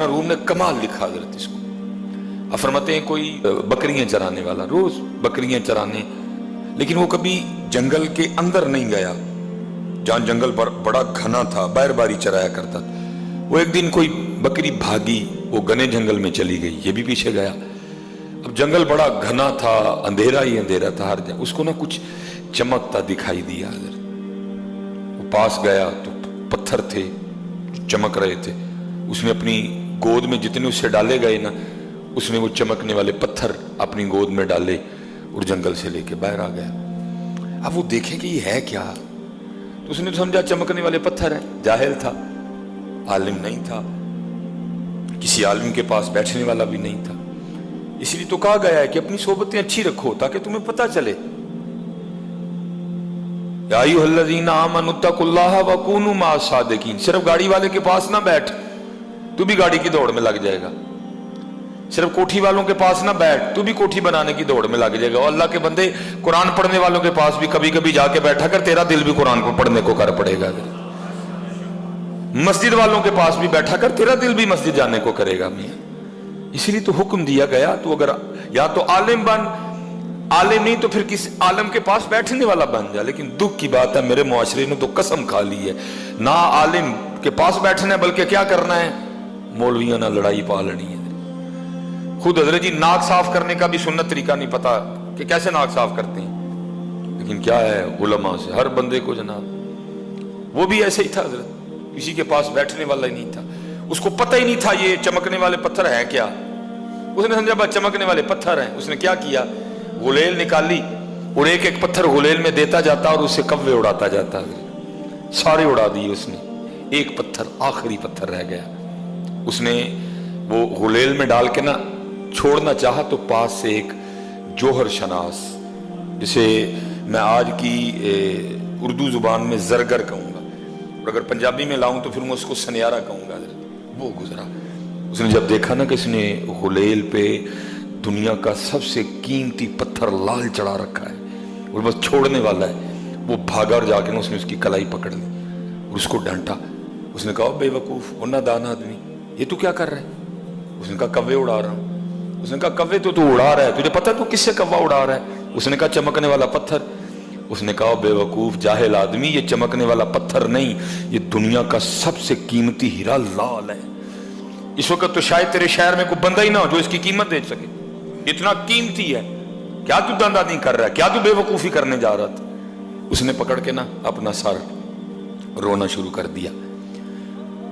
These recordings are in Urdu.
روم نے کمال لکھا حضرت اس کو. اب فرماتے ہیں کوئی بکریاں چرانے والا روز بکریاں چرانے، لیکن وہ کبھی جنگل کے اندر نہیں گیا جہاں جنگل بڑا گھنا تھا، باہر باری چرایا کرتا تھا. وہ ایک دن کوئی بکری بھاگی، وہ گھنے جنگل میں چلی گئی، یہ بھی پیچھے گیا. اب جنگل بڑا گھنا تھا، اندھیرا ہی اندھیرا تھا ہر جگہ. اس کو نا کچھ چمکتا دکھائی دیا حضرت. وہ پاس گیا تو پتھر تھے جو چمک رہے تھے. اس نے اپنی گود میں جتنے اس سے ڈالے گئے نا، اس نے وہ چمکنے والے پتھر اپنی گود میں ڈالے اور جنگل سے لے کے باہر آ گیا. اب وہ دیکھے کہ یہ ہے کیا، تو اس نے سمجھا چمکنے والے پتھر ہیں. جاہل تھا، عالم نہیں تھا، کسی عالم کے پاس بیٹھنے والا بھی نہیں تھا. اس لیے تو کہا گیا ہے کہ اپنی صحبتیں اچھی رکھو تاکہ تمہیں پتہ چلے. یا ایھا الذین آمنوا اتقوا اللہ وکونوا مع الصادقین. صرف گاڑی والے کے پاس نہ بیٹھ، تو بھی گاڑی کی دوڑ میں لگ جائے گا. صرف کوٹھی والوں کے پاس نہ بیٹھ، تو بھی کوٹھی بنانے کی دوڑ میں لگ جائے گا. اور اللہ کے بندے قرآن پڑھنے والوں کے پاس بھی کبھی کبھی جا کے بیٹھا کر، تیرا دل بھی قرآن کو پڑھنے کو کر پڑے گا. مسجد والوں کے پاس بھی بیٹھا کر، تیرا دل بھی مسجد جانے کو کرے گا. میاں اسی لیے تو حکم دیا گیا، تو اگر یا تو عالم بن، عالم نہیں تو پھر کسی عالم کے پاس بیٹھنے والا بن جا. لیکن دکھ کی بات ہے میرے معاشرے نے تو قسم کھا لی ہے، نہ عالم کے پاس بیٹھنا ہے بلکہ کیا کرنا ہے، مولویاں نہ لڑائی پالنی ہے. خود حضرت جی ناک صاف کرنے کا بھی سنت طریقہ نہیں پتا کہ کیسے ناک صاف کرتے ہیں، لیکن کیا ہے علماء سے ہر بندے کو جناب. وہ بھی ایسے ہی تھا حضرت، کسی کے پاس بیٹھنے والا ہی نہیں تھا. اس کو پتہ ہی نہیں تھا یہ چمکنے والے پتھر ہیں کیا. اس نے سمجھا بس چمکنے والے پتھر ہیں. اس نے کیا کیا، غلیل نکالی اور ایک ایک پتھر غلیل میں دیتا جاتا اور اس سے کوے اڑاتا جاتا. سارے اڑا دیے اس نے، ایک پتھر آخری پتھر رہ گیا. اس نے وہ غلیل میں ڈال کے نا چھوڑنا چاہا تو پاس سے ایک جوہر شناس، جسے میں آج کی اردو زبان میں زرگر کہوں گا، اور اگر پنجابی میں لاؤں تو پھر میں اس کو سنیارہ کہوں گا. وہ گزرا. اس نے جب دیکھا نا کہ اس نے غلیل پہ دنیا کا سب سے قیمتی پتھر لال چڑھا رکھا ہے اور بس چھوڑنے والا ہے، وہ بھاگا اور جا کے نا اس نے اس کی کلائی پکڑ لی اور اس کو ڈانٹا. اس نے کہا بے وقوف اور نادان آدمی، یہ تو کیا کر رہا ہے؟ اس نے کہا کوے اڑا رہا ہوں. اس نے کہا کوے تو اڑا رہا ہے، تجھے پتہ تو کس سے کوا اڑا رہا ہے؟ اس نے کہا چمکنے والا پتھر. اس نے کہا بے وقوف جاہل آدمی، یہ چمکنے والا پتھر نہیں، یہ دنیا کا سب سے قیمتی ہیرا لال ہے. اس وقت تو شاید تیرے شہر میں کوئی بندہ ہی نہ ہو جو اس کی قیمت دے سکے، اتنا قیمتی ہے. کیا تو دندہ نہیں کر رہا ہے، کیا تو بے وقوفی کرنے جا رہا تھا؟ اس نے پکڑ کے نا اپنا سر رونا شروع کر دیا.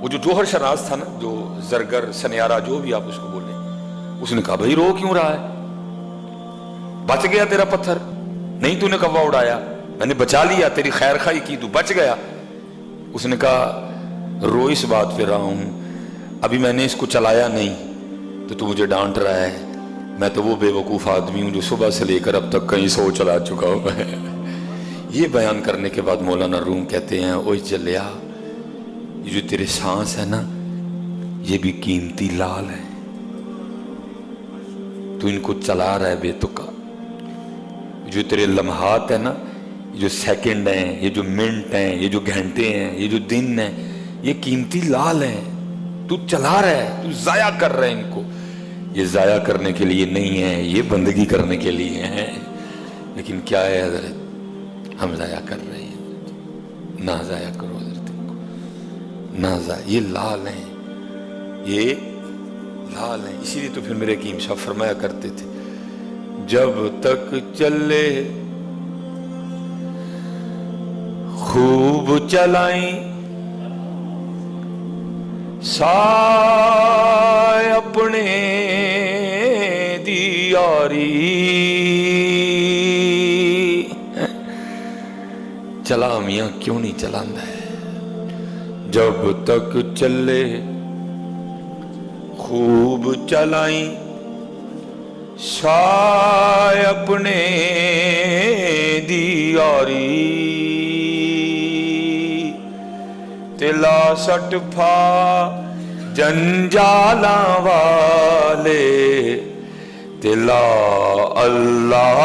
وہ جو جوہر شناس تھا نا، جو زرگر سنیارہ جو بھی آپ اس کو بولیں، اس نے کہا بھائی رو کیوں رہا ہے؟ بچ گیا تیرا پتھر، نہیں تو نے کوا اڑایا، میں نے بچا لیا، تیری خیر خواہی کی، تو بچ گیا. اس نے کہا رو اس بات پہ رہا ہوں، ابھی میں نے اس کو چلایا نہیں تو مجھے ڈانٹ رہا ہے. میں تو وہ بے وقوف آدمی ہوں جو صبح سے لے کر اب تک کہیں 100 چلا چکا ہوا ہے. یہ بیان کرنے کے بعد مولانا روم کہتے ہیں اوہ جلیا، یہ جو تیرے سانس ہے نا، یہ بھی قیمتی لال ہے، تو ان کو چلا رہا ہے بے تکا. جو تیرے لمحات ہیں نا، یہ جو سیکنڈ ہیں، یہ جو منٹ ہیں، یہ جو گھنٹے ہیں، یہ جو دن ہیں، یہ قیمتی لال ہیں، تو چلا رہا ہے، تو ضائع کر رہا ہے ان کو. یہ ضائع کرنے کے لیے نہیں ہے، یہ بندگی کرنے کے لیے ہیں. لیکن کیا ہے حضرت، ہم ضائع کر رہے ہیں. نہ ضائع کرو حضرت ان کو، نہ ضائع. یہ لال ہیں، یہ لال ہیں. اسی لیے تو پھر میرے حکیم صاحب فرمایا کرتے تھے جب تک چلے خوب چلائیں سائے اپنے دیاری. چلا میاں کیوں نہیں چلاندہ ہے؟ جب تک چلے خوب چلائیں سائے اپنے دیاری. تلا سٹ پھا جنجالاں والے، تلا اللہ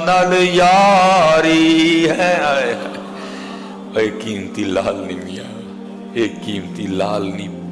نال یاری ہے. اے قیمتی لال نہیں میاں، اے قیمتی لال نہیں،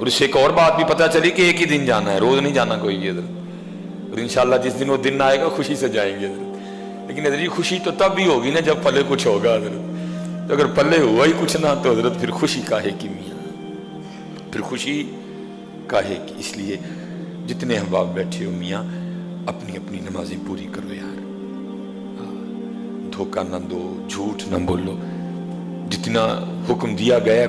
اور اس سے ایک اور بات بھی پتہ چلی کہ ایک ہی دن جانا ہے, روز نہیں جانا کوئی بھی حضرت. اور انشاءاللہ جس دن وہ دن آئے گا خوشی سے جائیں گے حضرت. لیکن حضرت خوشی تو تب بھی ہوگی نا جب پلے کچھ ہوگا حضرت. تو اگر پلے ہوا ہی کچھ نہ تو حضرت پھر خوشی کاہے کی میاں, پھر خوشی کاہے کی. اس لیے جتنے احباب بیٹھے ہو میاں اپنی اپنی نمازیں پوری کرو یار, دھوکہ نہ دو, جھوٹ نہ بولو. جتنا حکم دیا گیا ہے